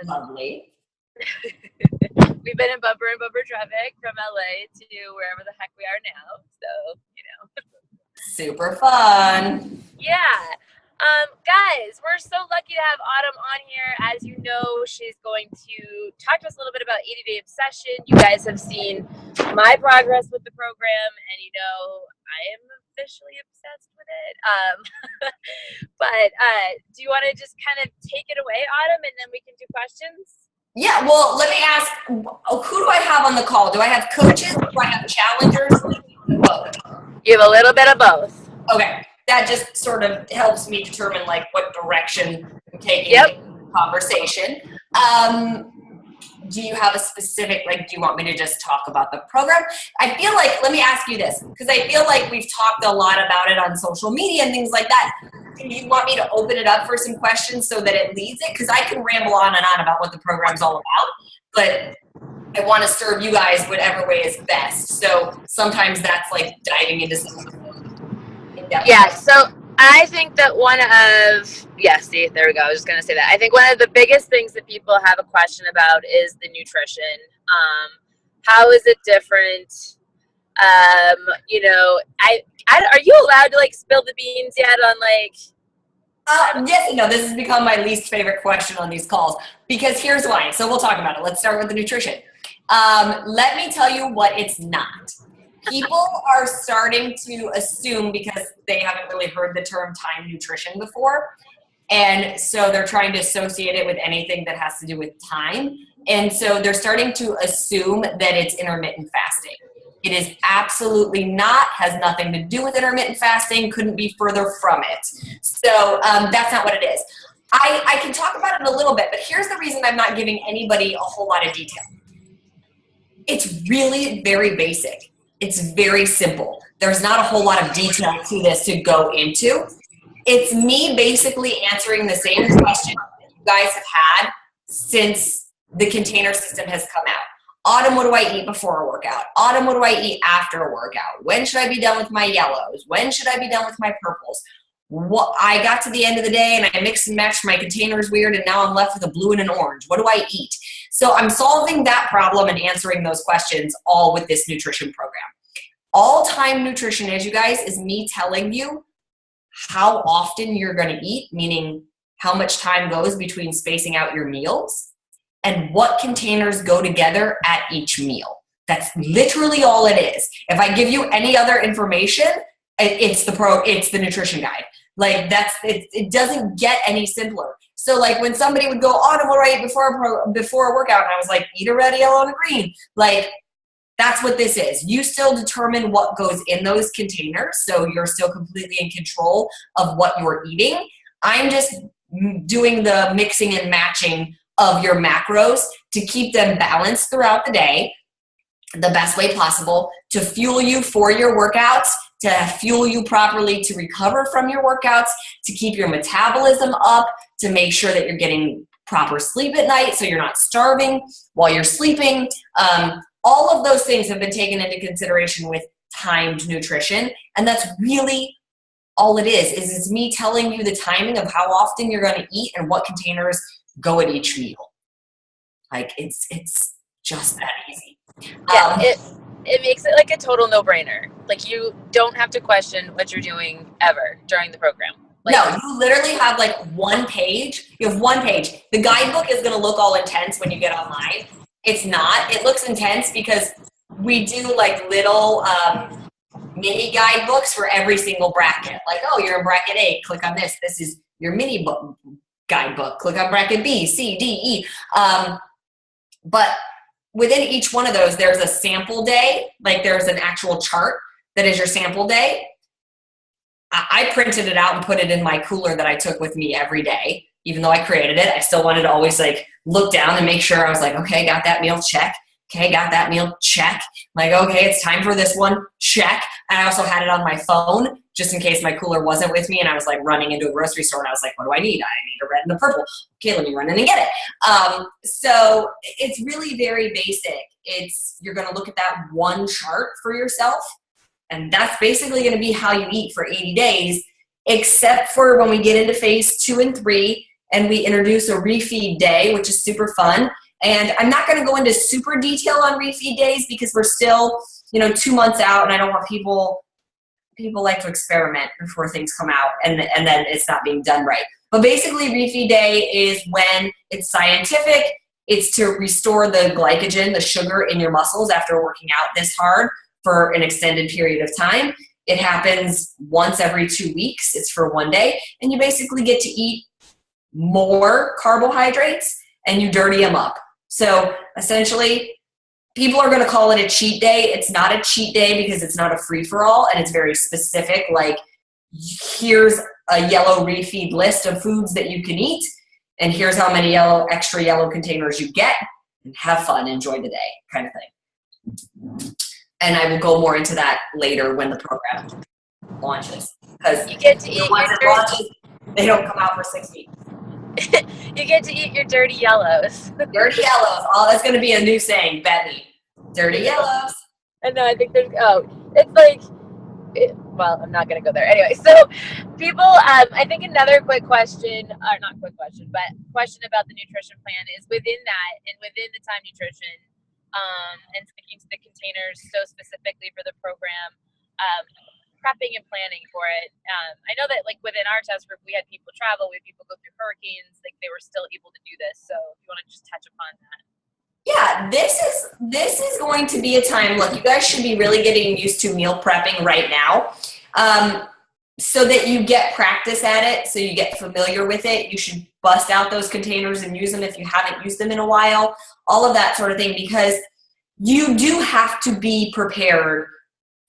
Lovely. We've been in bumper and bumper traffic from LA to wherever the heck we are now. So, Super fun. Yeah. Guys, we're so lucky to have Autumn on here. As you know, she's going to talk to us a little bit about 80-Day Obsession. You guys have seen my progress with the program, and I am officially obsessed with it. But do you want to just kind of take it away, Autumn, and then we can do questions? Yeah, well, let me ask, who do I have on the call? Do I have coaches? Do I have challengers? Both. You have a little bit of both. Okay, that just sort of helps me determine like what direction I'm taking the conversation. Do you have a specific, do you want me to just talk about the program? I feel like, let me ask you this, because I feel like we've talked a lot about it on social media and things like that. Do you want me to open it up for some questions so that it leads it? Because I can ramble on and on about what the program's all about, but I want to serve you guys whatever way is best. So sometimes that's like diving into something in-depth. Yeah, so I think that see, there we go. I was just going to say that. I think one of the biggest things that people have a question about is the nutrition. How is it different? Are you allowed to spill the beans yet on Yes, this has become my least favorite question on these calls because here's why. So we'll talk about it. Let's start with the nutrition. Let me tell you what it's not. People are starting to assume because they haven't really heard the term time nutrition before. And so they're trying to associate it with anything that has to do with time. And so they're starting to assume that it's intermittent fasting. It is absolutely not, has nothing to do with intermittent fasting, couldn't be further from it. So that's not what it is. I can talk about it a little bit, but here's the reason I'm not giving anybody a whole lot of detail. It's really very basic. It's very simple. There's not a whole lot of detail to this to go into. It's me basically answering the same question that you guys have had since the container system has come out. Autumn, what do I eat before a workout? Autumn, what do I eat after a workout? When should I be done with my yellows? When should I be done with my purples? I got to the end of the day and I mixed and matched my containers weird and now I'm left with a blue and an orange. What do I eat? So I'm solving that problem and answering those questions all with this nutrition program. All-time nutrition, as you guys, is me telling you how often you're going to eat, meaning how much time goes between spacing out your meals and what containers go together at each meal. That's literally all it is. If I give you any other information, it's the nutrition guide. It doesn't get any simpler. So when somebody would go, Autumn, what do I eat before a workout? And I was like, eat a red, yellow, and a green. That's what this is. You still determine what goes in those containers, so you're still completely in control of what you're eating. I'm just doing the mixing and matching of your macros to keep them balanced throughout the day the best way possible, to fuel you for your workouts, to fuel you properly to recover from your workouts, to keep your metabolism up, to make sure that you're getting proper sleep at night so you're not starving while you're sleeping. All of those things have been taken into consideration with timed nutrition, and that's really all it is me telling you the timing of how often you're going to eat and what containers go at each meal. It's just that easy. Yeah, it makes it a total no-brainer. You don't have to question what you're doing ever during the program. No, you literally have one page. You have one page. The guidebook is going to look all intense when you get online. It's not. It looks intense because we do little mini guidebooks for every single bracket. You're in bracket A, click on this. This is your mini book guidebook. Click on bracket B, C, D, E. But within each one of those, there's a sample day. There's an actual chart that is your sample day. I printed it out and put it in my cooler that I took with me every day. Even though I created it, I still wanted to always look down and make sure I was okay, got that meal, check. Okay, got that meal, check. Okay, it's time for this one, check. And I also had it on my phone just in case my cooler wasn't with me and I was running into a grocery store and I was what do I need? I need a red and a purple. Okay, let me run in and get it. So it's really very basic. You're gonna look at that one chart for yourself, and that's basically gonna be how you eat for 80 days, except for when we get into phase 2 and 3, and we introduce a refeed day, which is super fun. And I'm not going to go into super detail on refeed days because we're still, 2 months out, and I don't want people like to experiment before things come out and then it's not being done right. But basically, refeed day is when it's scientific. It's to restore the glycogen, the sugar in your muscles after working out this hard for an extended period of time. It happens once every 2 weeks. It's for 1 day. And you basically get to eat more carbohydrates and you dirty them up. So essentially, people are going to call it a cheat day. It's not a cheat day because it's not a free-for-all, and it's very specific. Like, here's a yellow refeed list of foods that you can eat, and here's how many extra yellow containers you get, and have fun, enjoy the day, kind of thing. And I will go more into that later when the program launches, because you get to eat once it launches, they don't come out for 6 weeks. You get to eat your dirty yellows. Dirty yellows. Oh, that's going to be a new saying, bet me. Dirty yellows. I know, I think there's, it's like, well, I'm not going to go there. Anyway, so people, I think another quick question, or not quick question, but question about the nutrition plan is within that and within the time nutrition, and sticking to the containers so specifically for the program, prepping and planning for it. I know that like within our test group, we had people travel, we had people go through hurricanes, like they were still able to do this. So if you want to just touch upon that. Yeah, this is going to be a time, look, you guys should be really getting used to meal prepping right now, so that you get practice at it, so you get familiar with it. You should bust out those containers and use them if you haven't used them in a while, all of that sort of thing, because you do have to be prepared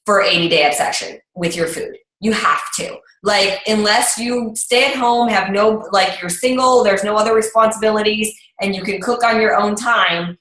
for 80-day obsession with your food. You have to. Like, unless you stay at home, have no, like, you're single, there's no other responsibilities, and you can cook on your own time,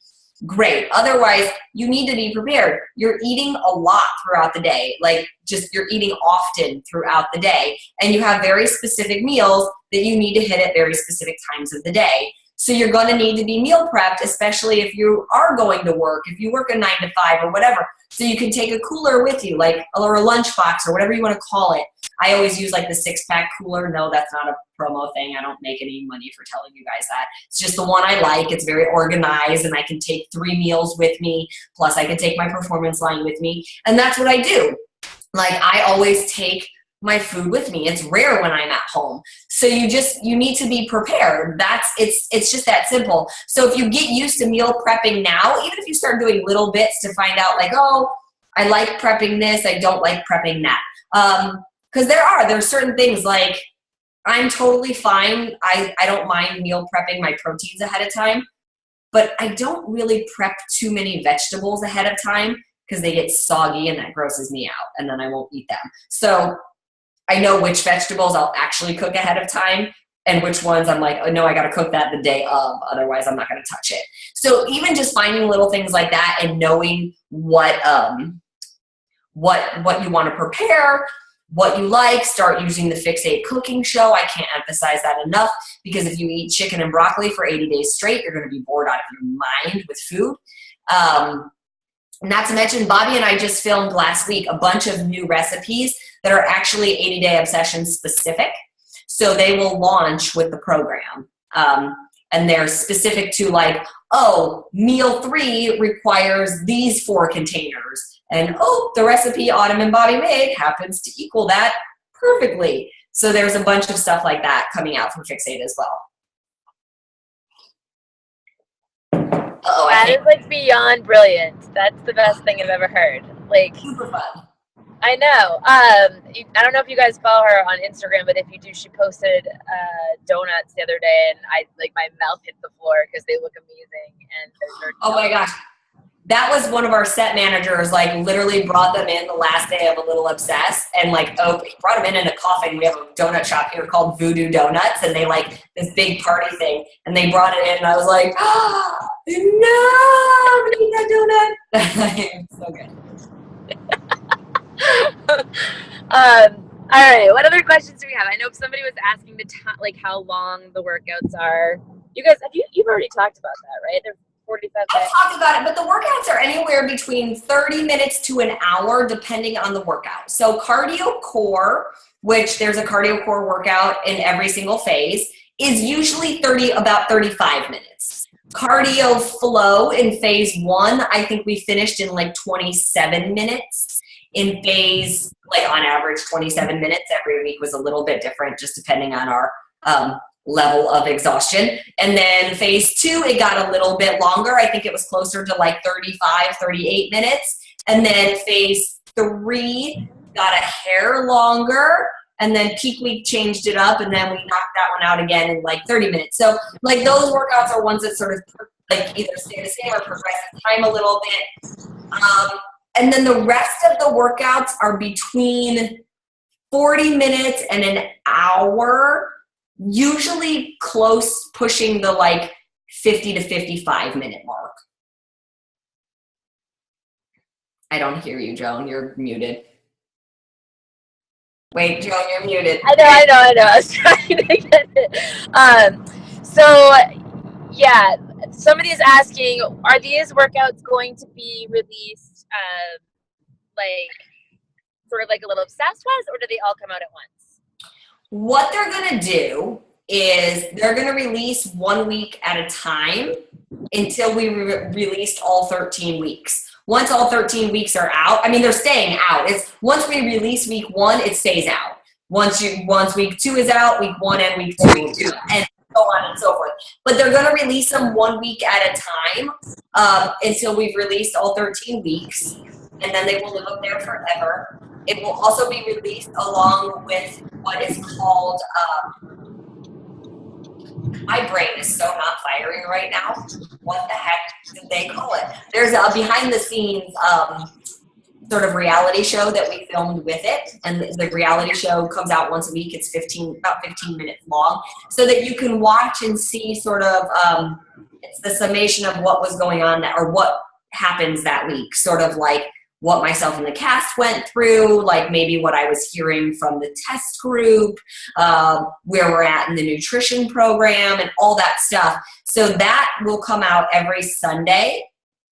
great. Otherwise, you need to be prepared. You're eating a lot throughout the day. Like, just you're eating often throughout the day, and you have very specific meals that you need to hit at very specific times of the day. So you're going to need to be meal prepped, especially if you are going to work, if you work a 9 to 5 or whatever. So you can take a cooler with you, like, or a lunchbox or whatever you want to call it. I always use like the 6-pack cooler. No, that's not a promo thing. I don't make any money for telling you guys that. It's just the one I like. It's very organized, and I can take 3 meals with me. Plus I can take my performance line with me. And that's what I do. Like, I always take my food with me. It's rare when I'm at home. So you need to be prepared. It's just that simple. So if you get used to meal prepping now, even if you start doing little bits to find out like, oh, I like prepping this, I don't like prepping that. Because there's certain things like, I'm totally fine. I don't mind meal prepping my proteins ahead of time, but I don't really prep too many vegetables ahead of time because they get soggy and that grosses me out, and then I won't eat them. So I know which vegetables I'll actually cook ahead of time and which ones I'm like, oh no, I got to cook that the day of, otherwise I'm not going to touch it. So even just finding little things like that and knowing what you want to prepare, what you like, start using the Fix8 cooking show. I can't emphasize that enough, because if you eat chicken and broccoli for 80 days straight, you're going to be bored out of your mind with food. Not to mention, Bobby and I just filmed last week a bunch of new recipes that are actually 80-day obsession specific. So they will launch with the program. And they're specific to like, oh, meal 3 requires these 4 containers. And oh, the recipe Autumn and Bobby made happens to equal that perfectly. So there's a bunch of stuff like that coming out from Fix8 as well. Oh, that is like beyond brilliant. That's the best thing I've ever heard. Like, super fun. I know. I don't know if you guys follow her on Instagram, but if you do, she posted donuts the other day, and my mouth hit the floor because they look amazing. And oh my gosh, that was one of our set managers. Like, literally brought them in the last day of A Little Obsessed, and brought them in a coffin. We have a donut shop here called Voodoo Donuts, and they like this big party thing, and they brought it in, and I was like, oh, no, I'm gonna eat that donut. So good. All right, what other questions do we have? I know somebody was asking how long the workouts are. You guys, you've already talked about that, right? They're 45 minutes. I've talked about it, but the workouts are anywhere between 30 minutes to an hour, depending on the workout. So cardio core, which there's a cardio core workout in every single phase, is usually about 35 minutes. Cardio flow in phase 1, I think we finished in like 27 minutes. In phase, like on average, 27 minutes. Every week was a little bit different, just depending on our level of exhaustion. And then phase 2, it got a little bit longer. I think it was closer to like 35, 38 minutes. And then phase 3 got a hair longer. And then peak week changed it up, and then we knocked that one out again in like 30 minutes. So like those workouts are ones that sort of like either stay the same or progress in time a little bit. And then the rest of the workouts are between 40 minutes and an hour, usually close, pushing the like 50 to 55 minute mark. I don't hear you, Joan. You're muted. Wait, Joan, you're muted. I know. I was trying to get it. So, yeah, somebody is asking, are these workouts going to be released like sort of like a little obsessed-wise, or do they all come out at once? What they're going to do is they're going to release 1 week at a time until we released all 13 weeks. Once all 13 weeks are out, I mean, they're staying out. It's once we release week 1, it stays out. Once week 2 is out, week 1 and week 2, and so on and so forth. But they're going to release them 1 week at a time until we've released all 13 weeks, and then they will live up there forever. It will also be released along with what is called, my brain is so not firing right now. What the heck did they call it? There's a behind the scenes sort of reality show that we filmed with it. And the reality show comes out once a week. It's about 15 minutes long, so that you can watch and see sort of, it's the summation of what was going on or what happens that week. Sort of like what myself and the cast went through, like maybe what I was hearing from the test group, where we're at in the nutrition program and all that stuff. So that will come out every Sunday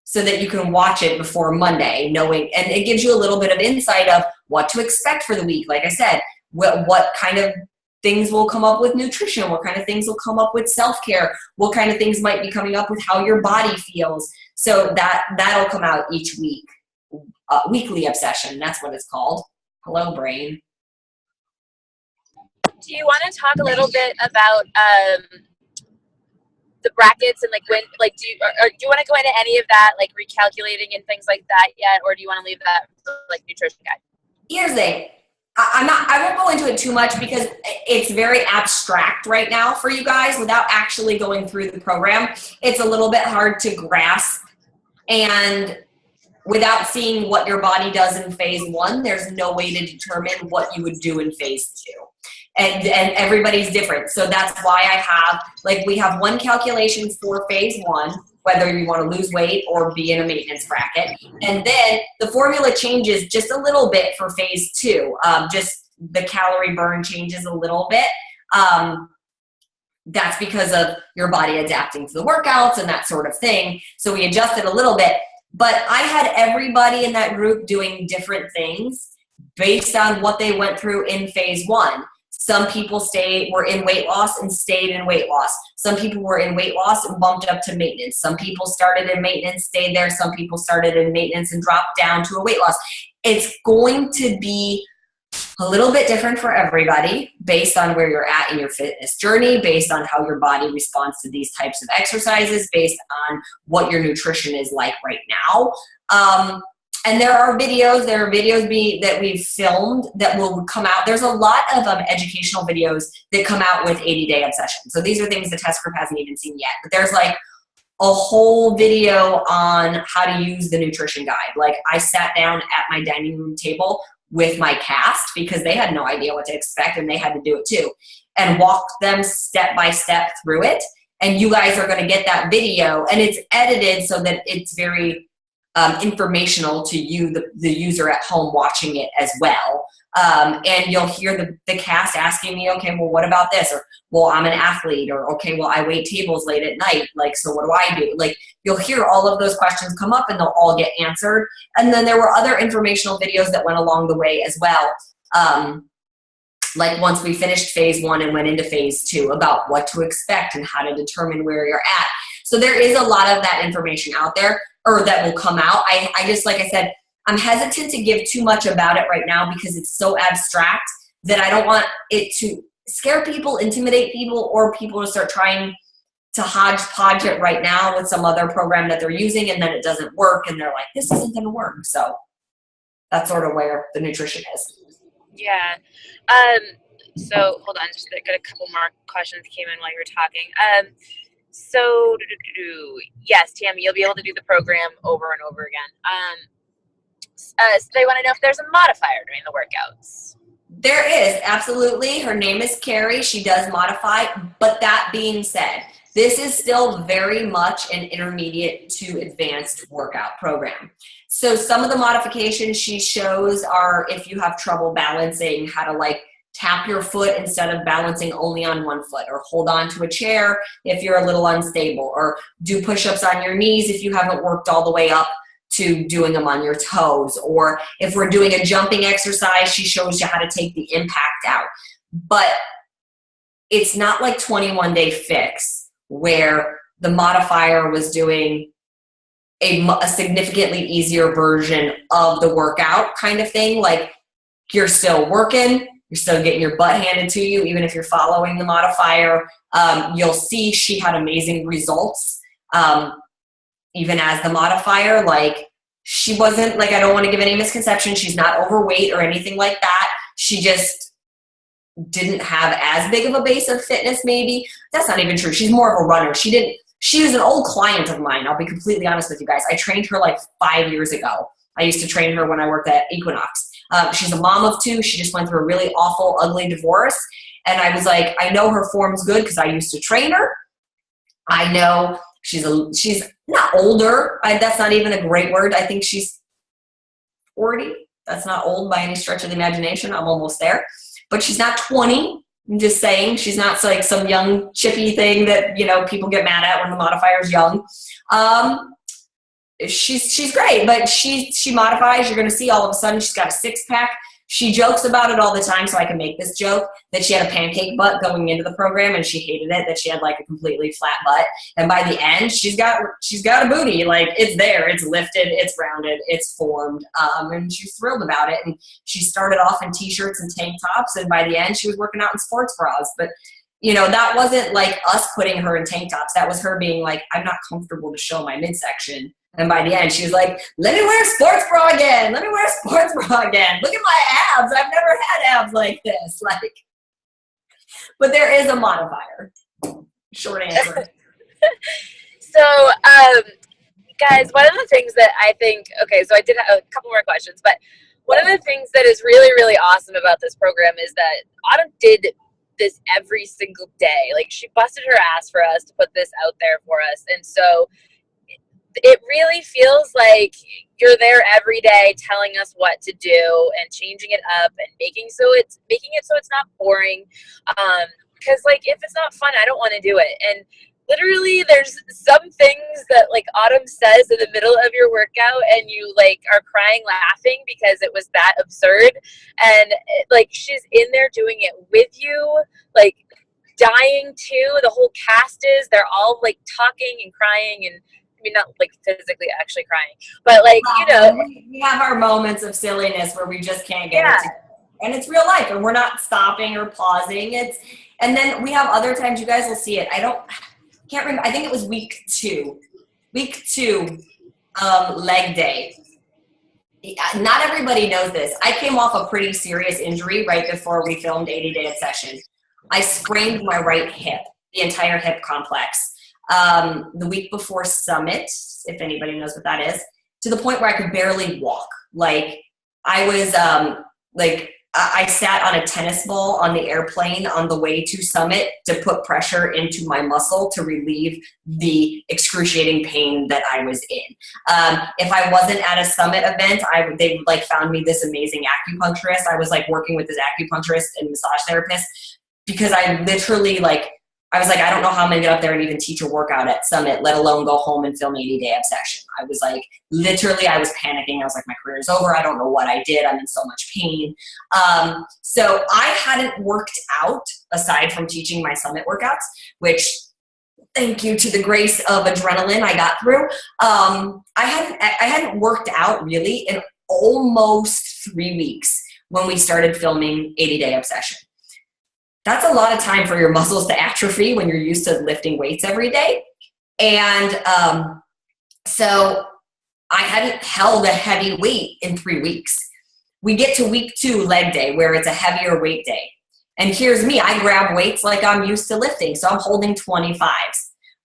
so that you can watch it before Monday, knowing, and it gives you a little bit of insight of what to expect for the week. Like I said, what kind of things will come up with nutrition, what kind of things will come up with self-care, what kind of things might be coming up with how your body feels. So that'll come out each week. Weekly obsession, that's what it's called. Hello, brain. Do you want to talk a little bit about the brackets and like when, like, do you want to go into any of that, like recalculating and things like that yet, or do you want to leave that for, like, nutrition guide? Here's the thing. I won't go into it too much because it's very abstract right now for you guys without actually going through the program. It's a little bit hard to grasp, and without seeing what your body does in phase 1, there's no way to determine what you would do in phase 2. And everybody's different. So that's why I have, like, we have one calculation for phase 1, whether you want to lose weight or be in a maintenance bracket. And then the formula changes just a little bit for phase 2. Just the calorie burn changes a little bit. That's because of your body adapting to the workouts and that sort of thing. So we adjusted a little bit. But I had everybody in that group doing different things based on what they went through in phase 1. Some people were in weight loss and stayed in weight loss. Some people were in weight loss and bumped up to maintenance. Some people started in maintenance, stayed there. Some people started in maintenance and dropped down to a weight loss. It's going to be a little bit different for everybody based on where you're at in your fitness journey, based on how your body responds to these types of exercises, based on what your nutrition is like right now. And there are videos that we've filmed that will come out. There's a lot of educational videos that come out with 80-day obsession. So these are things the test group hasn't even seen yet. But there's like a whole video on how to use the nutrition guide. Like, I sat down at my dining room table with my cast because they had no idea what to expect and they had to do it too, and walked them step by step through it. And you guys are going to get that video, and it's edited so that it's very informational to you, the user at home watching it as well. And you'll hear the cast asking me, okay, well, what about this? Or, well, I'm an athlete. Or, okay, well, I wait tables late at night. Like, so what do I do? Like, you'll hear all of those questions come up and they'll all get answered. And then there were other informational videos that went along the way as well. like once we finished phase 1 and went into phase 2, about what to expect and how to determine where you're at. So there is a lot of that information out there, or that will come out. I just, like I said, I'm hesitant to give too much about it right now because it's so abstract that I don't want it to scare people, intimidate people, or people to start trying to hodgepodge it right now with some other program that they're using, and then it doesn't work and they're like, this isn't going to work. So that's sort of where the nutrition is. Yeah. So hold on, just got a couple more questions came in while you were talking. So yes, Tammy, you'll be able to do the program over and over again. So they want to know if there's a modifier during the workouts. There is, absolutely. Her name is Carrie. She does modify. But that being said, this is still very much an intermediate to advanced workout program. So some of the modifications she shows are if you have trouble balancing, how to like tap your foot instead of balancing only on one foot, or hold on to a chair if you're a little unstable, or do push-ups on your knees if you haven't worked all the way up to doing them on your toes. Or if we're doing a jumping exercise, she shows you how to take the impact out. But it's not like 21 Day Fix where the modifier was doing a significantly easier version of the workout kind of thing. Like, you're still working, you're still getting your butt handed to you, even if you're following the modifier. You'll see she had amazing results. Even as the modifier, like, she wasn't, like, I don't want to give any misconception, she's not overweight or anything like that. She just didn't have as big of a base of fitness, maybe. That's not even true. She's more of a runner. She was an old client of mine. I'll be completely honest with you guys. I trained her like 5 years ago. I used to train her when I worked at Equinox. She's a mom of 2. She just went through a really awful, ugly divorce. And I was like, I know her form's good because I used to train her. I know she's not older. That's not even a great word. I think she's 40. That's not old by any stretch of the imagination. I'm almost there. But she's not 20. I'm just saying, she's not like some young chippy thing that, you know, people get mad at when the modifier's young. She's great, but she modifies. You're going to see all of a sudden she's got a 6-pack. She jokes about it all the time, so I can make this joke, that she had a pancake butt going into the program and she hated it, that she had like a completely flat butt. And by the end, she's got a booty. Like, it's there, it's lifted, it's rounded, it's formed, and she's thrilled about it. And she started off in t-shirts and tank tops, and by the end, she was working out in sports bras. But, you know, that wasn't like us putting her in tank tops. That was her being like, I'm not comfortable to show my midsection. And by the end, she was like, let me wear a sports bra again. Let me wear a sports bra again. Look at my abs. I've never had abs like this. Like, but there is a modifier. Short answer. So, guys, one of the things that I think, okay, so I did have a couple more questions, but one of the things that is really, really awesome about this program is that Autumn did this every single day. Like, she busted her ass for us to put this out there for us. And so it really feels like you're there every day telling us what to do and changing it up and making it so it's not boring. Because like, if it's not fun, I don't want to do it. And literally there's some things that like Autumn says in the middle of your workout and you like are crying laughing because it was that absurd. And like, she's in there doing it with you, like dying too. The whole cast is, they're all like talking and crying, and I mean, not like physically actually crying, but like, you know, we have our moments of silliness where we just can't get it together. And it's real life, and we're not stopping or pausing. And then we have other times, you guys will see it. I can't remember. I think it was week 2, leg day. Not everybody knows this. I came off a pretty serious injury right before we filmed 80 Day Obsession. I sprained my right hip, the entire hip complex. The week before Summit, if anybody knows what that is, to the point where I could barely walk. Like, I was, I sat on a tennis ball on the airplane on the way to Summit to put pressure into my muscle to relieve the excruciating pain that I was in. If I wasn't at a Summit event, they like found me this amazing acupuncturist. I was like working with this acupuncturist and massage therapist because I literally I was like, I don't know how I'm going to get up there and even teach a workout at Summit, let alone go home and film 80 Day Obsession. I was like, literally, I was panicking. I was like, my career is over. I don't know what I did. I'm in so much pain. So I hadn't worked out aside from teaching my summit workouts, which thank you to the grace of adrenaline I got through. I hadn't worked out really in almost 3 weeks when we started filming 80-Day Obsession. That's a lot of time for your muscles to atrophy when you're used to lifting weights every day. And so I hadn't held a heavy weight in 3 weeks. We get to week 2, leg day, where it's a heavier weight day. And here's me, I grab weights like I'm used to lifting. So I'm holding 25s.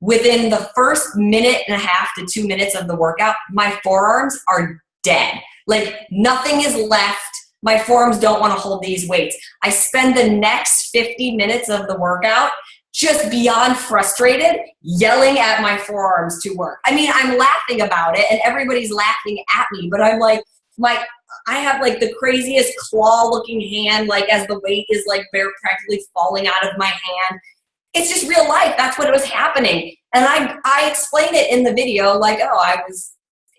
Within the first minute and a half to 2 minutes of the workout, my forearms are dead. Like nothing is left. My forearms don't want to hold these weights. I spend the next 50 minutes of the workout just beyond frustrated, yelling at my forearms to work. I mean, I'm laughing about it and everybody's laughing at me, but I'm like, I have like the craziest claw looking hand, like as the weight is like practically falling out of my hand. It's just real life. That's what was happening. And I explained it in the video, like, oh, I was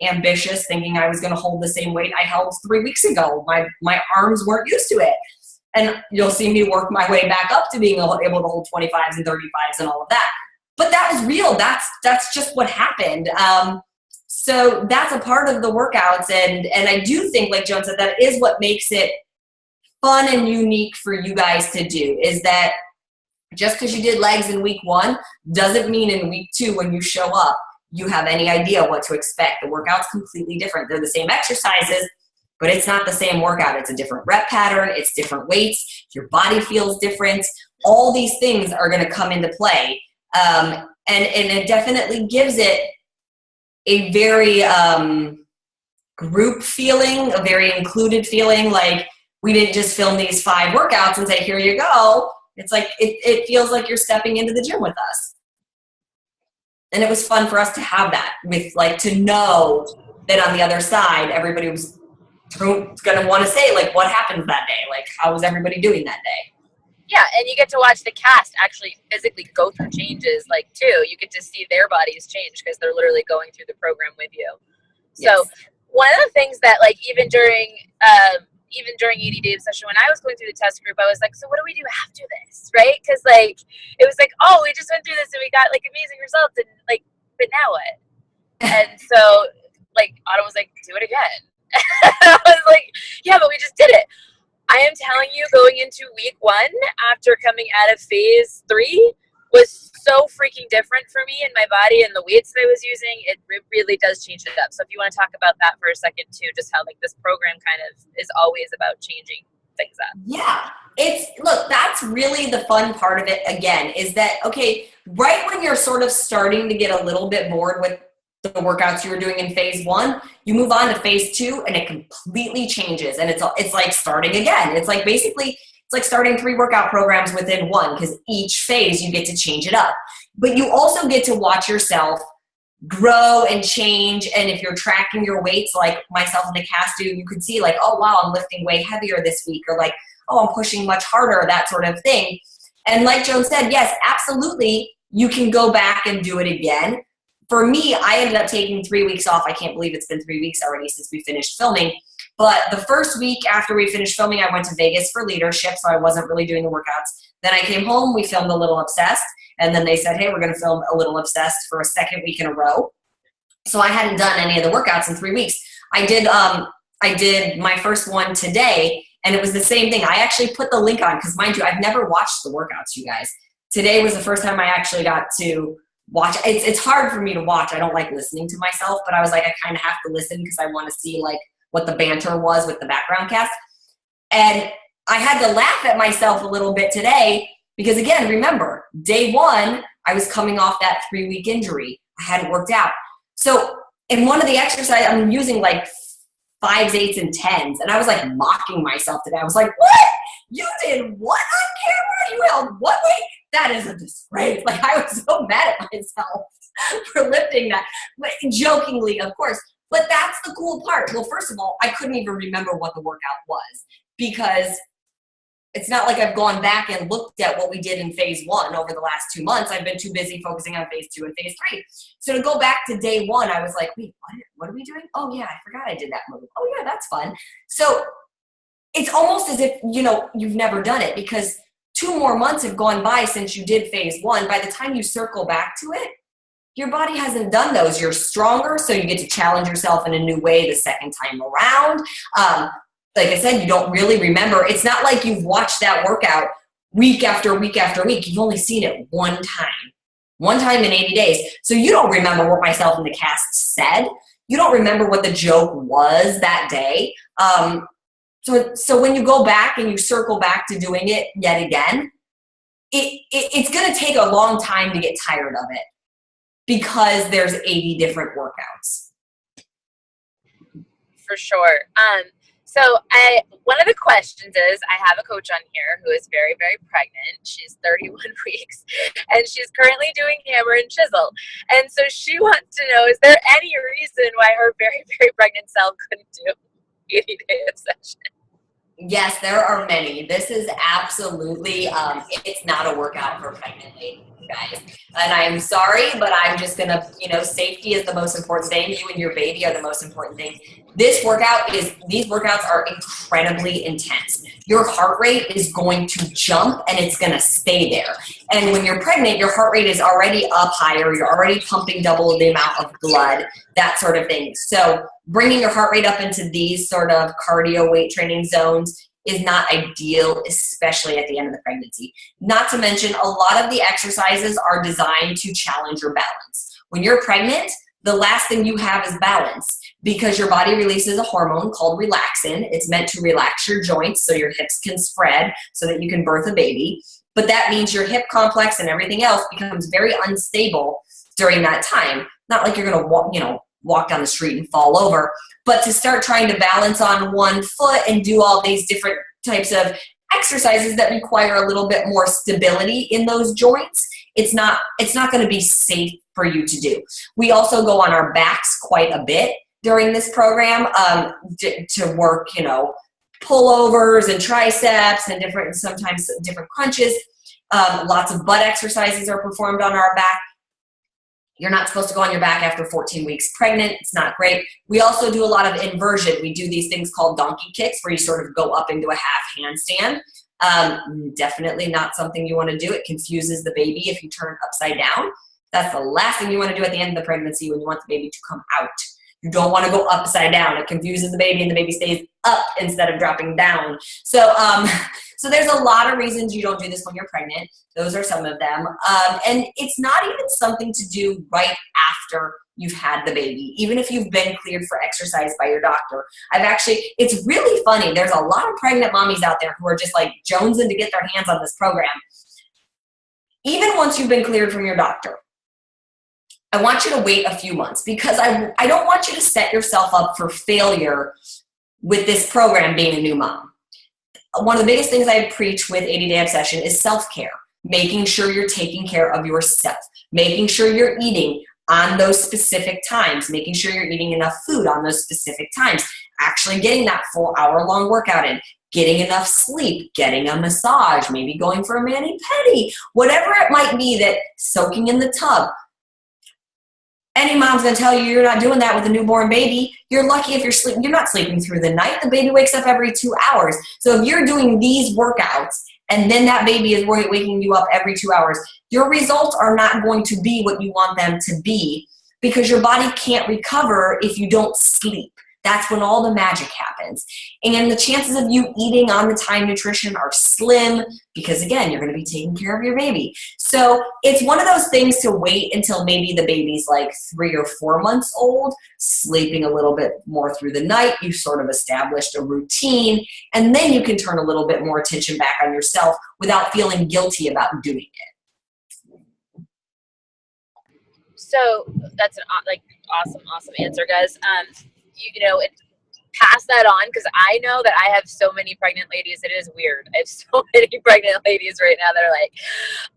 ambitious thinking I was going to hold the same weight I held 3 weeks ago. My arms weren't used to it. And you'll see me work my way back up to being able to hold 25s and 35s and all of that. But that was real. That's just what happened. So that's a part of the workouts. And I do think, like Joan said, that is what makes it fun and unique for you guys to do, is that just because you did legs in week 1 doesn't mean in week 2 when you show up, you have any idea what to expect. The workout's completely different. They're the same exercises, but it's not the same workout. It's a different rep pattern. It's different weights. Your body feels different. All these things are going to come into play. And it definitely gives it a very group feeling, a very included feeling. Like we didn't just film these 5 workouts and say, here you go. It's like, it feels like you're stepping into the gym with us. And it was fun for us to have that, with like, to know that on the other side, everybody was going to want to say, like, what happened that day? Like, how was everybody doing that day? Yeah, and you get to watch the cast actually physically go through changes, like, too. You get to see their bodies change because they're literally going through the program with you. So Yes. one of the things that, like, even during 80-Day Obsession, when I was going through the test group, I was like, so what do we do after this, right? Because, like, it was like, oh, we just went through this and we got, like, amazing results, and, like, but now what? And so, like, Autumn was like, do it again. I was like, yeah, but we just did it. I am telling you, going into week 1 after coming out of phase 3 was so freaking different for me and my body and the weights that I was using. It really does change it up. So if you want to talk about that for a second too, just how like this program kind of is always about changing things up. Yeah, look, that's really the fun part of it again, is that, okay, right when you're sort of starting to get a little bit bored with the workouts you were doing in phase 1, you move on to phase 2 and it completely changes. And it's like starting again. It's like basically, it's like starting 3 workout programs within 1, because each phase you get to change it up. But you also get to watch yourself grow and change. And if you're tracking your weights, like myself and the cast do, you could see like, oh, wow, I'm lifting way heavier this week, or like, oh, I'm pushing much harder, that sort of thing. And like Joan said, yes, absolutely, you can go back and do it again. For me, I ended up taking 3 weeks off. I can't believe it's been 3 weeks already since we finished filming. But the first week after we finished filming, I went to Vegas for leadership, so I wasn't really doing the workouts. Then I came home, we filmed A Little Obsessed, and then they said, hey, we're going to film A Little Obsessed for a second week in a row. So I hadn't done any of the workouts in 3 weeks. I did my first one today, and it was the same thing. I actually put the link on, because mind you, I've never watched the workouts, you guys. Today was the first time I actually got to watch. It's hard for me to watch. I don't like listening to myself, but I was like, I kind of have to listen because I want to see like what the banter was with the background cast. And I had to laugh at myself a little bit today because, again, remember, day 1, I was coming off that 3-week injury. I hadn't worked out. So in one of the exercises, I'm using like 5s, 8s, and 10s. And I was like mocking myself today. I was like, what? You did what on camera? You held what weight? That is a disgrace. Like, I was so mad at myself for lifting that. But jokingly, of course. But that's the cool part. Well, first of all, I couldn't even remember what the workout was because it's not like I've gone back and looked at what we did in phase 1 over the last 2 months. I've been too busy focusing on phase 2 and phase 3. So to go back to day 1, I was like, wait, what are we doing? Oh yeah, I forgot I did that move. Oh yeah, that's fun. So it's almost as if, you've never done it, because 2 more months have gone by since you did phase 1. By the time you circle back to it, your body hasn't done those. You're stronger, so you get to challenge yourself in a new way the second time around. Like I said, you don't really remember. It's not like you've watched that workout week after week after week. You've only seen it one time in 80 days. So you don't remember what myself in the cast said. You don't remember what the joke was that day. So when you go back and you circle back to doing it yet again, it's going to take a long time to get tired of it, because there's 80 different workouts. For sure. So one of the questions is, I have a coach on here who is very, very pregnant. She's 31 weeks, and she's currently doing hammer and chisel. And so she wants to know, is there any reason why her very, very pregnant self couldn't do 80-day session? Yes, there are many. This is absolutely, it's not a workout for pregnant ladies, guys. And I'm sorry, but I'm just going to, safety is the most important thing. You and your baby are the most important thing. These workouts are incredibly intense. Your heart rate is going to jump, and it's going to stay there. And when you're pregnant, your heart rate is already up higher. You're already pumping double the amount of blood, that sort of thing. So bringing your heart rate up into these sort of cardio weight training zones is not ideal, especially at the end of the pregnancy. Not to mention, a lot of the exercises are designed to challenge your balance. When you're pregnant, the last thing you have is balance, because your body releases a hormone called relaxin. It's meant to relax your joints so your hips can spread so that you can birth a baby. But that means your hip complex and everything else becomes very unstable during that time. Not like you're going to walk down the street and fall over, but to start trying to balance on one foot and do all these different types of exercises that require a little bit more stability in those joints, it's not going to be safe for you to do. We also go on our backs quite a bit during this program to work, pullovers and triceps and sometimes different crunches. Lots of butt exercises are performed on our back. You're not supposed to go on your back after 14 weeks pregnant. It's not great. We also do a lot of inversion. We do these things called donkey kicks, where you sort of go up into a half handstand. Definitely not something you want to do. It confuses the baby if you turn upside down. That's the last thing you want to do at the end of the pregnancy when you want the baby to come out. You don't want to go upside down. It confuses the baby, and the baby stays up instead of dropping down. So there's a lot of reasons you don't do this when you're pregnant. Those are some of them. And it's not even something to do right after you've had the baby, even if you've been cleared for exercise by your doctor. It's really funny. There's a lot of pregnant mommies out there who are just like jonesing to get their hands on this program. Even once you've been cleared from your doctor, I want you to wait a few months, because I don't want you to set yourself up for failure with this program being a new mom. One of the biggest things I preach with 80-Day Obsession is self-care, making sure you're taking care of yourself, making sure you're eating on those specific times, making sure you're eating enough food on those specific times, actually getting that full hour-long workout in, getting enough sleep, getting a massage, maybe going for a mani-pedi, whatever it might be, that soaking in the tub. Any mom's going to tell you you're not doing that with a newborn baby. You're lucky if you're not sleeping through the night. The baby wakes up every 2 hours. So if you're doing these workouts and then that baby is waking you up every 2 hours, your results are not going to be what you want them to be, because your body can't recover if you don't sleep. That's when all the magic happens. And the chances of you eating on the time nutrition are slim, because again, you're going to be taking care of your baby. So it's one of those things to wait until maybe the baby's like 3 or 4 months old, sleeping a little bit more through the night. You've sort of established a routine, and then you can turn a little bit more attention back on yourself without feeling guilty about doing it. So that's an awesome answer, guys. Pass that on, because I know that I have so many pregnant ladies. It is weird. I have so many pregnant ladies right now that are like,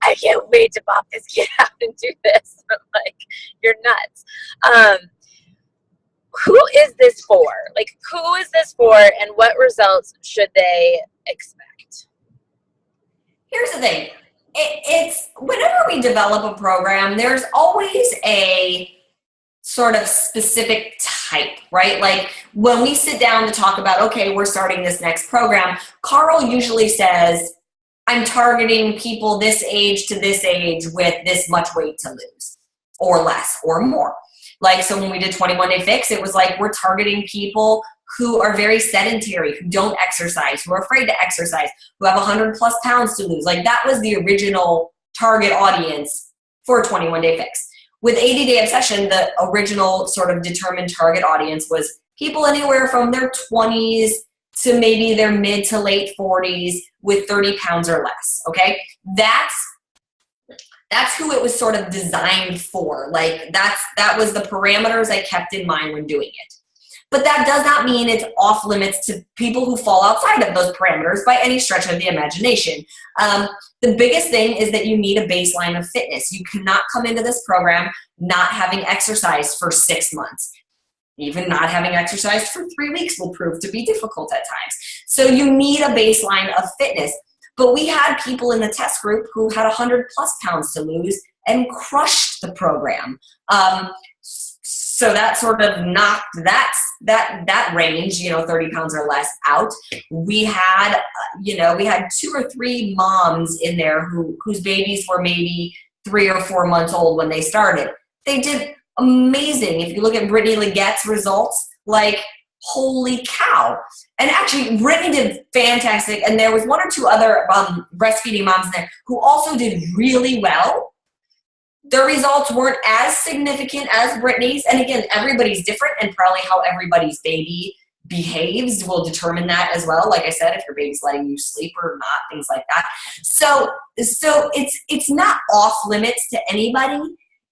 I can't wait to pop this kid out and do this. I'm like, you're nuts. Who is this for? Like, who is this for, and what results should they expect? here's the thing. It's whenever we develop a program, there's always a sort of specific type, right? Like when we sit down to talk about, okay, we're starting this next program, Carl usually says, I'm targeting people this age to this age with this much weight to lose, or less, or more. Like, so when we did 21 Day Fix, it was like, we're targeting people who are very sedentary, who don't exercise, who are afraid to exercise, who have 100 plus pounds to lose. Like that was the original target audience for 21 Day Fix. With 80 Day Obsession, the original sort of determined target audience was people anywhere from their 20s to maybe their mid to late 40s with 30 pounds or less, okay? That's who it was sort of designed for. Like that was the parameters I kept in mind when doing it. But that does not mean it's off limits to people who fall outside of those parameters by any stretch of the imagination. The biggest thing is that you need a baseline of fitness. You cannot come into this program not having exercised for 6 months. Even not having exercised for 3 weeks will prove to be difficult at times. So you need a baseline of fitness. But we had people in the test group who had 100 plus pounds to lose and crushed the program. So that sort of knocked that range, 30 pounds or less out. We had 2 or 3 moms in there whose babies were maybe 3 or 4 months old when they started. They did amazing. If you look at Brittany Legette's results, like, holy cow. And actually, Brittany did fantastic. And there was 1 or 2 other breastfeeding moms in there who also did really well. Their results weren't as significant as Brittany's. And again, everybody's different, and probably how everybody's baby behaves will determine that as well. Like I said, if your baby's letting you sleep or not, things like that. So it's not off limits to anybody.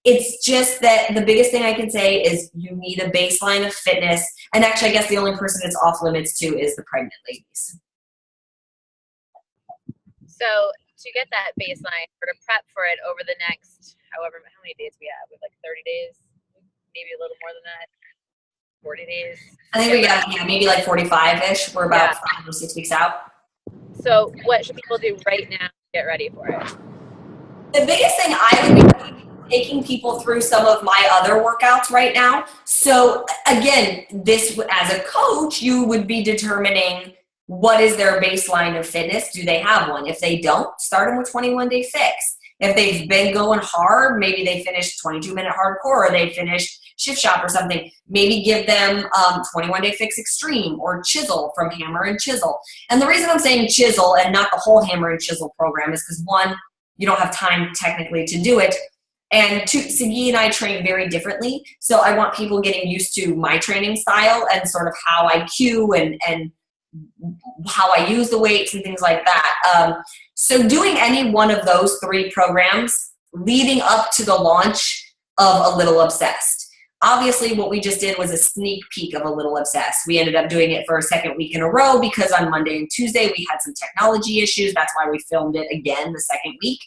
It's just that the biggest thing I can say is you need a baseline of fitness. And actually, I guess the only person it's off limits to is the pregnant ladies. So to get that baseline or to prep for it over the next, how many days we have? We have like 30 days, maybe a little more than that, 40 days. I think we got maybe like 45-ish. We're about 5 or 6 weeks out. So what should people do right now to get ready for it? The biggest thing I would be taking people through some of my other workouts right now. So again, this as a coach, you would be determining what is their baseline of fitness. Do they have one? If they don't, start them with 21 Day Fix. If they've been going hard, maybe they finished 22-minute hardcore, or they finished Shift Shop or something. Maybe give them 21 Day Fix Extreme or Chisel from Hammer and Chisel. And the reason I'm saying Chisel and not the whole Hammer and Chisel program is because, 1, you don't have time technically to do it. And 2, Sagi and I train very differently. So I want people getting used to my training style and sort of how I cue and how I use the weights and things like that. So doing any one of those 3 programs leading up to the launch of A Little Obsessed. Obviously, what we just did was a sneak peek of A Little Obsessed. We ended up doing it for a second week in a row because on Monday and Tuesday we had some technology issues. That's why we filmed it again the second week.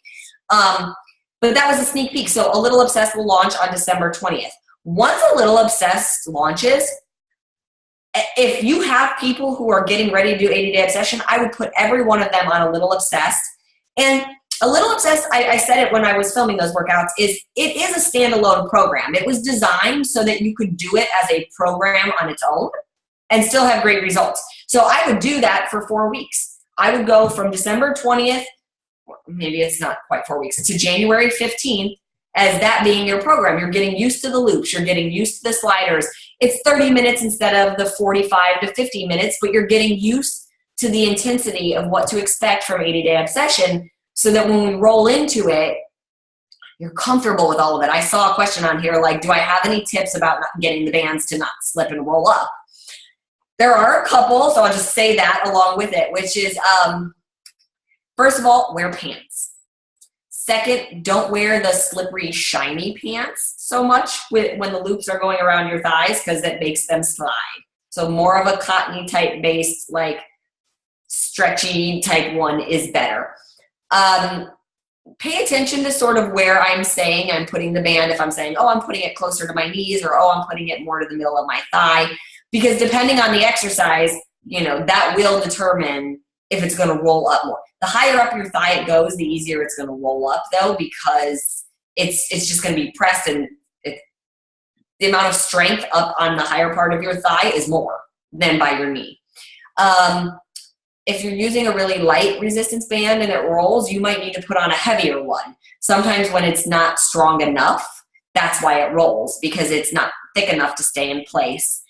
But that was a sneak peek. So A Little Obsessed will launch on December 20th. Once A Little Obsessed launches, if you have people who are getting ready to do 80 Day Obsession, I would put every one of them on A Little Obsessed. And A Little Obsessed, I said it when I was filming those workouts, it is a standalone program. It was designed so that you could do it as a program on its own and still have great results. So I would do that for 4 weeks. I would go from December 20th, maybe it's not quite 4 weeks, to January 15th as that being your program. You're getting used to the loops. You're getting used to the sliders. It's 30 minutes instead of the 45 to 50 minutes, but you're getting used to the intensity of what to expect from 80 Day Obsession so that when we roll into it, you're comfortable with all of it. I saw a question on here like, do I have any tips about not getting the bands to not slip and roll up? There are a couple, so I'll just say that along with it, which is, first of all, wear pants. Second, don't wear the slippery, shiny pants so much when the loops are going around your thighs because it makes them slide. So more of a cottony type based, like stretchy type one is better. Pay attention to sort of where I'm saying I'm putting the band. If I'm saying, oh, I'm putting it closer to my knees, or oh, I'm putting it more to the middle of my thigh, because depending on the exercise, that will determine if it's going to roll up more. The higher up your thigh it goes, the easier it's going to roll up though, because it's just going to be pressed, and the amount of strength up on the higher part of your thigh is more than by your knee. If you're using a really light resistance band and it rolls, you might need to put on a heavier one. Sometimes when it's not strong enough, that's why it rolls, because it's not thick enough to stay in place.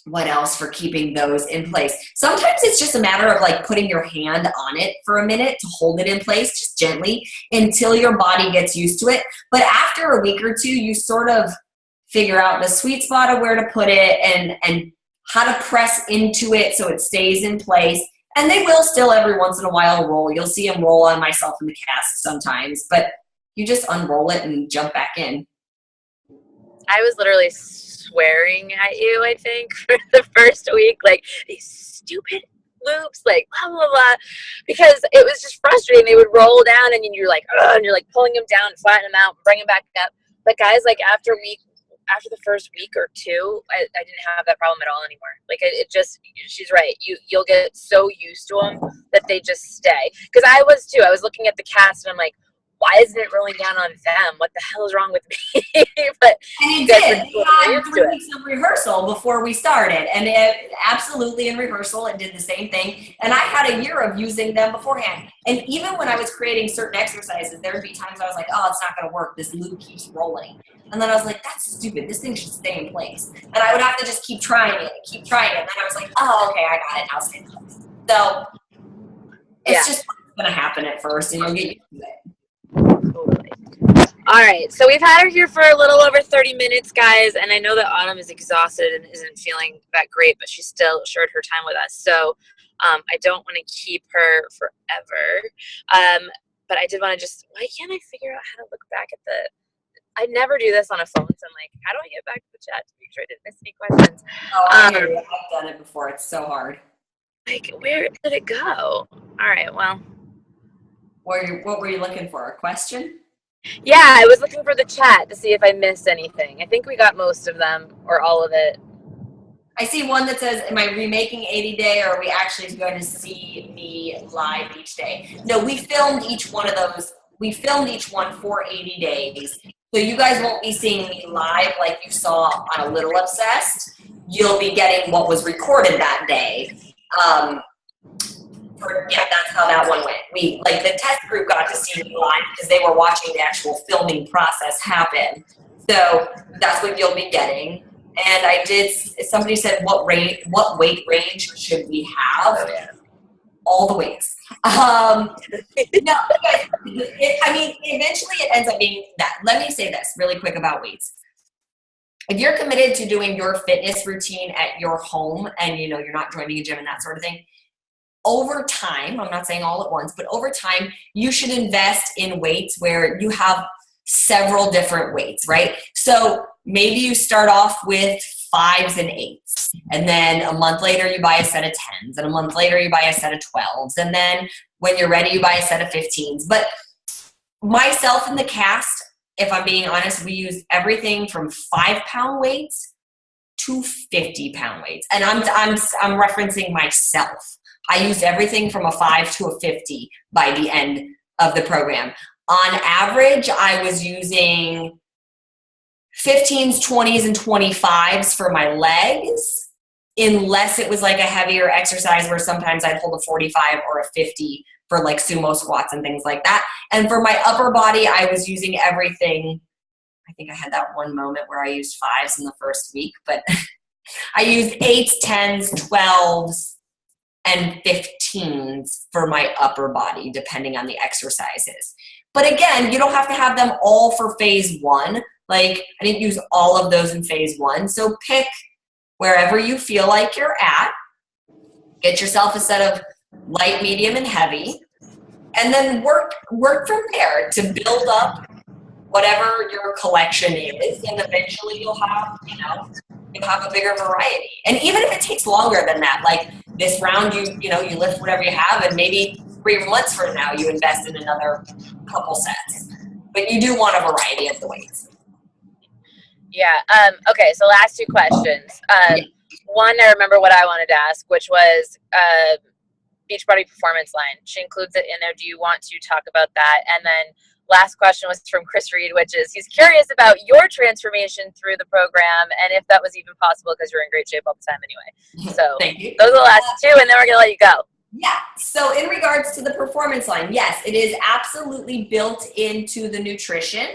What else for keeping those in place? Sometimes it's just a matter of like putting your hand on it for a minute to hold it in place, just gently, until your body gets used to it. But after a week or two, you sort of figure out the sweet spot of where to put it and how to press into it so it stays in place. And they will still every once in a while roll. You'll see them roll on myself in the cast sometimes, but you just unroll it and jump back in. I was literally swearing at you, I think, for the first week, like, these stupid loops, like, blah, blah, blah, because it was just frustrating. They would roll down, and you're like, ugh, and you're like pulling them down, flatten them out, bring them back up. But guys, like, after the first week or two, I didn't have that problem at all anymore. Like, it just, she's right. You'll get so used to them that they just stay. Because I was too. I was looking at the cast, and I'm like, why isn't it rolling down on them? What the hell is wrong with me? But and it did. We had 3 weeks of rehearsal before we started, and it absolutely in rehearsal it did the same thing. And I had a year of using them beforehand. And even when I was creating certain exercises, there would be times I was like, oh, it's not going to work. This loop keeps rolling. And then I was like, that's stupid. This thing should stay in place. And I would have to just keep trying it. And then I was like, oh, okay, I got it. Now stay in place. So it's just going to happen at first, and you'll get used to it. Totally. All right, so we've had her here for a little over 30 minutes, guys, and I know that Autumn is exhausted and isn't feeling that great, but she still shared her time with us. So I don't want to keep her forever, but I did want to why can't I figure out how to look back at I never do this on a phone, so I'm like, how do I get back to the chat to make sure I didn't miss any questions? Oh, I hear you. I've done it before. It's so hard. Like, where did it go? All right, well. What were you looking for? A question? Yeah, I was looking for the chat to see if I missed anything. I think we got most of them, or all of it. I see one that says, am I remaking 80 Day, or are we actually going to see me live each day? No, we filmed each one of those. We filmed each one for 80 days. So you guys won't be seeing me live like you saw on A Little Obsessed. You'll be getting what was recorded that day. That's how that one went. The test group got to see me live because they were watching the actual filming process happen. So that's what you'll be getting. And somebody said, what weight range should we have? Oh, yeah. All the weights. No, eventually it ends up being that. Let me say this really quick about weights. If you're committed to doing your fitness routine at your home and, you're not joining a gym and that sort of thing, over time, I'm not saying all at once, but over time, you should invest in weights where you have several different weights, right? So maybe you start off with 5s and 8s, and then a month later you buy a set of 10s, and a month later you buy a set of 12s, and then when you're ready you buy a set of 15s. But myself and the cast, if I'm being honest, we use everything from 5-pound weights to 50-pound weights, and I'm referencing myself. I used everything from a 5 to a 50 by the end of the program. On average, I was using 15s, 20s, and 25s for my legs, unless it was like a heavier exercise where sometimes I'd hold a 45 or a 50 for like sumo squats and things like that. And for my upper body, I was using everything. I think I had that one moment where I used 5s in the first week, but I used 8s, 10s, 12s, and 15s for my upper body, depending on the exercises. But again, you don't have to have them all for phase 1. Like, I didn't use all of those in phase 1. So pick wherever you feel like you're at. Get yourself a set of light, medium, and heavy. And then work from there to build up whatever your collection is. And eventually you'll have a bigger variety. And even if it takes longer than that, like this round, you lift whatever you have, and maybe 3 months from now you invest in another couple sets. But you do want a variety of the weights. Yeah. Okay. So last 2 questions. one, I remember what I wanted to ask, which was Beachbody Performance Line. She includes it in there. Do you want to talk about that? And then last question was from Chris Reed, which is he's curious about your transformation through the program and if that was even possible because you're in great shape all the time anyway. So Thank you. Those are the last two, and then we're going to let you go. Yeah. So in regards to the Performance Line, yes, it is absolutely built into the nutrition.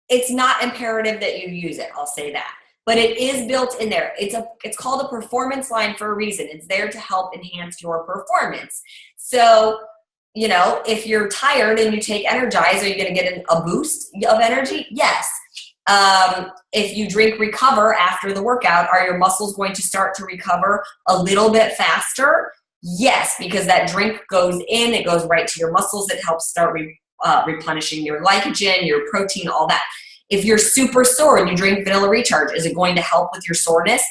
It's not imperative that you use it. I'll say that. But it is built in there. It's called a Performance Line for a reason. It's there to help enhance your performance. So, you know, if you're tired and you take Energize, are you going to get a boost of energy? Yes. If you drink Recover after the workout, are your muscles going to start to recover a little bit faster? Yes, because that drink goes in, it goes right to your muscles. It helps start replenishing your glycogen, your protein, all that. If you're super sore and you drink Vanilla Recharge, is it going to help with your soreness?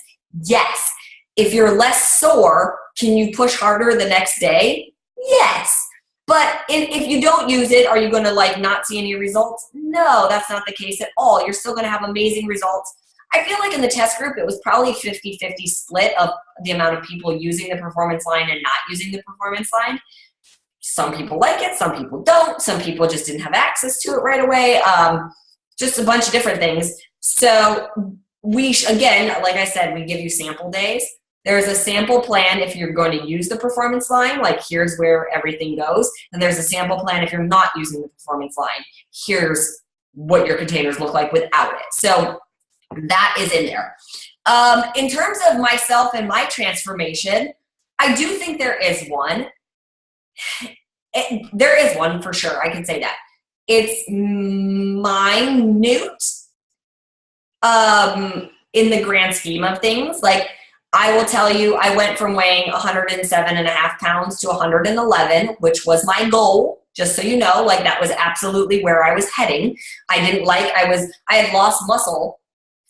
Yes. If you're less sore, can you push harder the next day? Yes. But if you don't use it, are you going to like not see any results? No, that's not the case at all. You're still going to have amazing results. I feel like in the test group, it was probably 50-50 split of the amount of people using the Performance Line and not using the Performance Line. Some people like it, some people don't. Some people just didn't have access to it right away. Just a bunch of different things. So again, like I said, we give you sample days. There's a sample plan if you're going to use the Performance Line, like here's where everything goes. And there's a sample plan if you're not using the Performance Line. Here's what your containers look like without it. So that is in there. In terms of myself and my transformation, I do think there is one. There is one for sure. I can say that. It's minute in the grand scheme of things. Like, I will tell you, I went from weighing 107.5 pounds to 111, which was my goal, just so you know. Like, that was absolutely where I was heading. I had lost muscle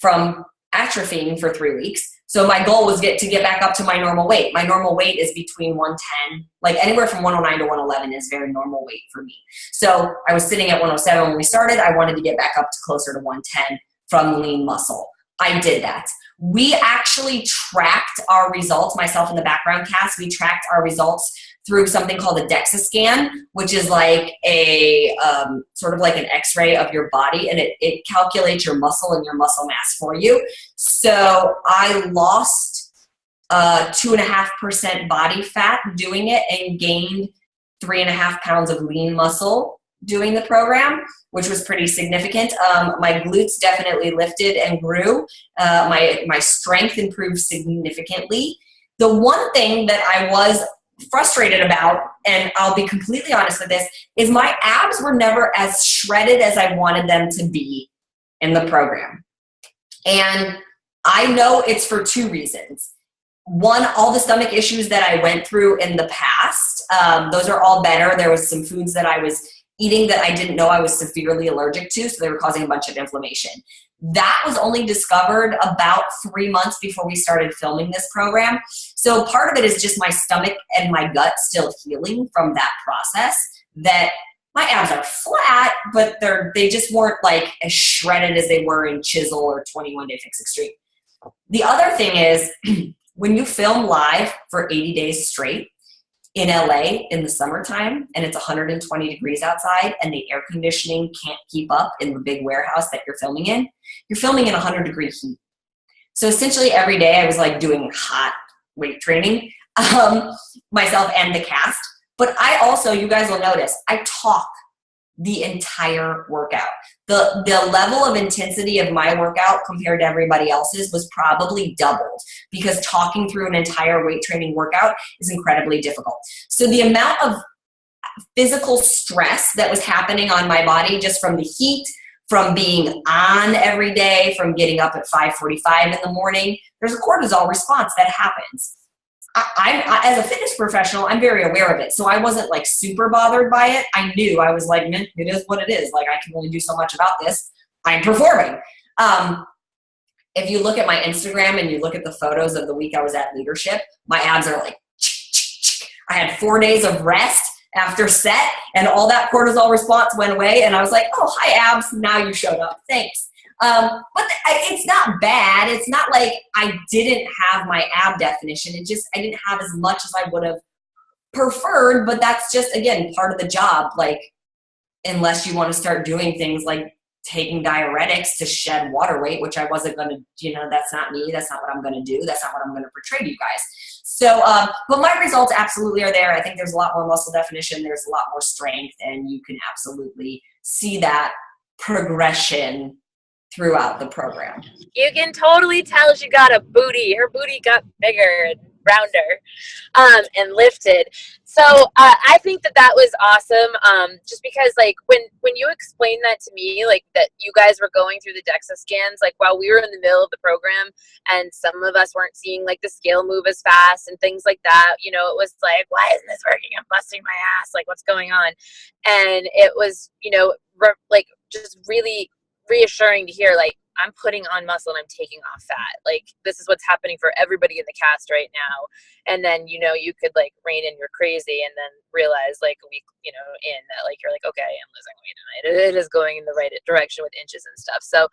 from atrophying for 3 weeks. So my goal was to get back up to my normal weight. My normal weight is between 110, like anywhere from 109 to 111 is very normal weight for me. So I was sitting at 107 when we started. I wanted to get back up to closer to 110 from lean muscle. I did that. We actually tracked our results, myself and the background cast, we tracked our results through something called a DEXA scan, which is like a sort of like an x-ray of your body, and it calculates your muscle and your muscle mass for you. So I lost 2.5% body fat doing it and gained 3.5 pounds of lean muscle doing the program, which was pretty significant. My glutes definitely lifted and grew. My strength improved significantly. The one thing that I was frustrated about, and I'll be completely honest with this, is my abs were never as shredded as I wanted them to be in the program. And I know it's for two reasons. One, all the stomach issues that I went through in the past, those are all better. There was some foods that I was eating that I didn't know I was severely allergic to, so they were causing a bunch of inflammation. That was only discovered about 3 months before we started filming this program. So part of it is just my stomach and my gut still healing from that process, that my abs are flat, but they just weren't like as shredded as they were in Chisel or 21 Day Fix Extreme. The other thing is when you film live for 80 days straight, in LA in the summertime and it's 120 degrees outside and the air conditioning can't keep up in the big warehouse that you're filming in 100-degree heat. So essentially every day I was like doing hot weight training, myself and the cast. But I also, you guys will notice, I talk the entire workout. The level of intensity of my workout compared to everybody else's was probably doubled, because talking through an entire weight training workout is incredibly difficult. So the amount of physical stress that was happening on my body just from the heat, from being on every day, from getting up at 5:45 in the morning, there's a cortisol response that happens. I, as a fitness professional, I'm very aware of it. So I wasn't like super bothered by it. I knew, I was like, it is what it is. Like, I can only do so much about this. I'm performing. If you look at my Instagram and you look at the photos of the week I was at leadership, my abs are like, I had 4 days of rest after set and all that cortisol response went away. And I was like, oh, hi abs. Now you showed up. Thanks. It's not bad. It's not like I didn't have my ab definition. I didn't have as much as I would have preferred, but that's just, again, part of the job. Like, unless you want to start doing things like taking diuretics to shed water weight, which I wasn't going to, that's not me. That's not what I'm going to do. That's not what I'm going to portray to you guys. So, but my results absolutely are there. I think there's a lot more muscle definition. There's a lot more strength, and you can absolutely see that progression throughout the program. You can totally tell she got a booty. Her booty got bigger and rounder, and lifted. So I think that was awesome. Just because like when you explained that to me, like that you guys were going through the DEXA scans, like while we were in the middle of the program, and some of us weren't seeing like the scale move as fast and things like that. It was like, why isn't this working? I'm busting my ass. Like, what's going on? And it was, like just really reassuring to hear, like, I'm putting on muscle and I'm taking off fat. Like, this is what's happening for everybody in the cast right now. And then, you could like rein in your crazy and then realize like a week, in that like, you're like, okay, I'm losing weight tonight. It is going in the right direction with inches and stuff. So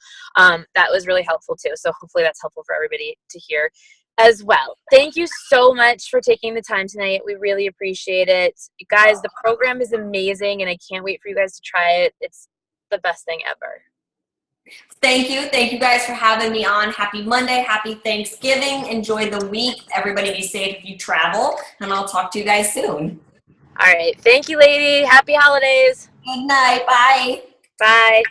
that was really helpful too. So hopefully that's helpful for everybody to hear as well. Thank you so much for taking the time tonight. We really appreciate it. You guys, the program is amazing and I can't wait for you guys to try it. It's the best thing ever. Thank you. Thank you guys for having me on. Happy Monday. Happy Thanksgiving. Enjoy the week. Everybody be safe if you travel, and I'll talk to you guys soon. All right. Thank you, lady. Happy holidays. Good night. Bye. Bye.